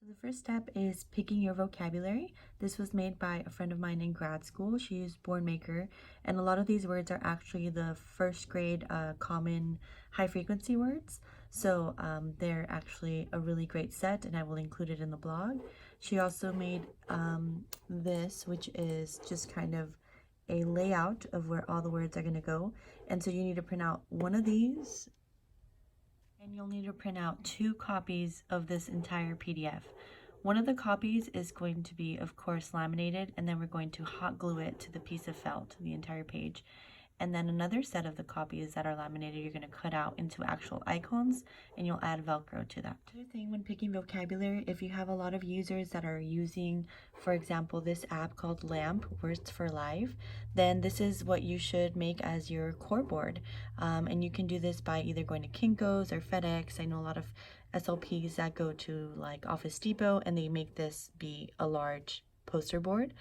The first step is picking your vocabulary. This was made by a friend of mine in grad school. She used Boardmaker, and a lot of these words are actually the first grade common high frequency words. So they're actually a really great set, and I will include it in the blog. She also made this, which is just kind of a layout of where all the words are going to go. And so you need to print out one of these, and you'll need to print out 2 copies of this entire PDF. One of the copies is going to be, of course, laminated, and then we're going to hot glue it to the piece of felt, the entire page. And then another set of the copies that are laminated, you're going to cut out into actual icons, and you'll add Velcro to that. Another thing when picking vocabulary, if you have a lot of users that are using, for example, this app called LAMP, Words for Life, then this is what you should make as your core board. And you can do this by either going to Kinko's or FedEx. I know a lot of SLPs that go to like Office Depot, and they make this be a large poster board.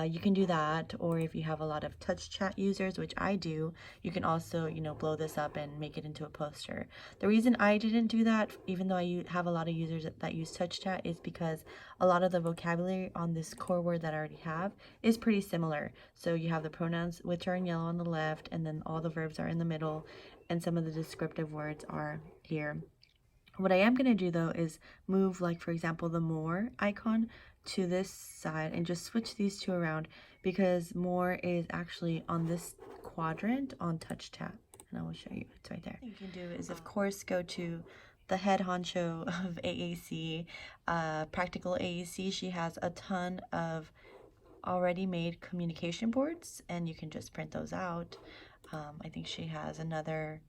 You can do that, or if you have a lot of touch chat users, which I do, you can also, blow this up and make it into a poster. The reason I didn't do that, even though I have a lot of users that use touch chat, is because a lot of the vocabulary on this core word that I already have is pretty similar. So you have the pronouns, which are in yellow on the left, and then all the verbs are in the middle, and some of the descriptive words are here. What I am going to do though is move, like for example, the more icon to this side and just switch these 2 around, because more is actually on this quadrant on touch chat, and I will show you. It's right there. What you can do is, of course, go to the head honcho of AAC, Practical AAC. She has a ton of already made communication boards, and you can just print those out. I think she has another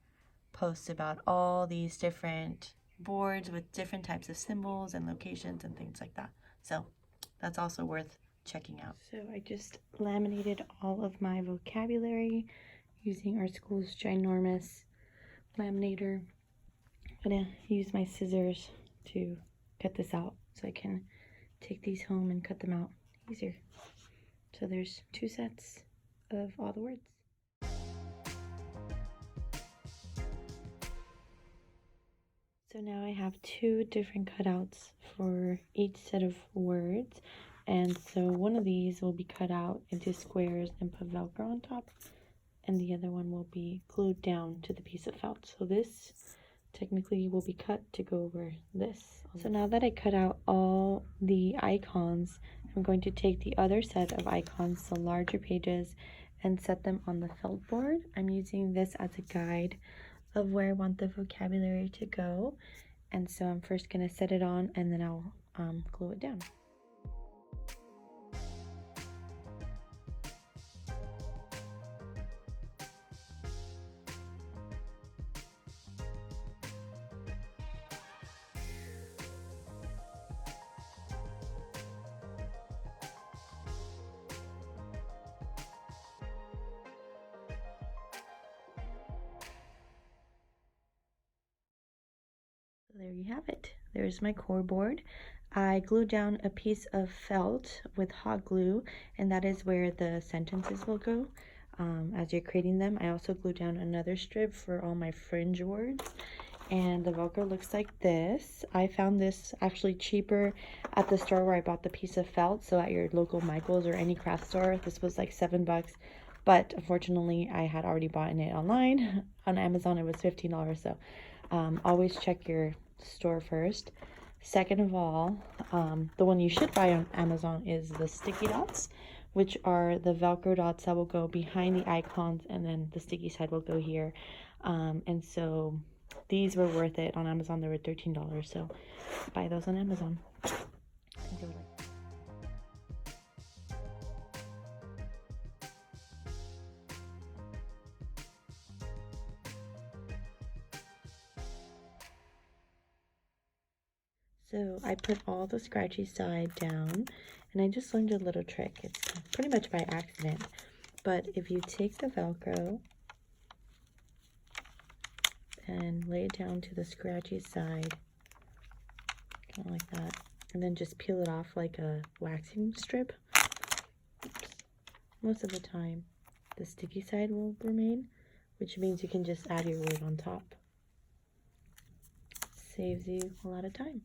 post about all these different boards with different types of symbols and locations and things like that. So that's also worth checking out. So I just laminated all of my vocabulary using our school's ginormous laminator. I'm gonna use my scissors to cut this out so I can take these home and cut them out easier. So there's 2 sets of all the words. So now I have 2 different cutouts for each set of words, and so one of these will be cut out into squares and put Velcro on top, and the other one will be glued down to the piece of felt. So this technically will be cut to go over this. So now that I cut out all the icons, I'm going to take the other set of icons, the larger pages, and set them on the felt board. I'm using this as a guide of where I want the vocabulary to go, and so I'm first going to set it on, and then I'll glue it down. There you have it. There's my core board. I glued down a piece of felt with hot glue, and that is where the sentences will go as you're creating them. I also glued down another strip for all my fringe words, and the Velcro looks like this. I found this actually cheaper at the store where I bought the piece of felt, so at your local Michael's or any craft store. This was like $7, but unfortunately I had already bought it online. On Amazon it was $15, so always check your store first. Second of all, the one you should buy on Amazon is the sticky dots, which are the Velcro dots that will go behind the icons, and then the sticky side will go here. And so these were worth it on Amazon. They were $13, so buy those on Amazon. So I put all the scratchy side down, and I just learned a little trick. It's pretty much by accident, but if you take the Velcro and lay it down to the scratchy side, kind of like that, and then just peel it off like a waxing strip, most of the time the sticky side will remain, which means you can just add your word on top. Saves you a lot of time.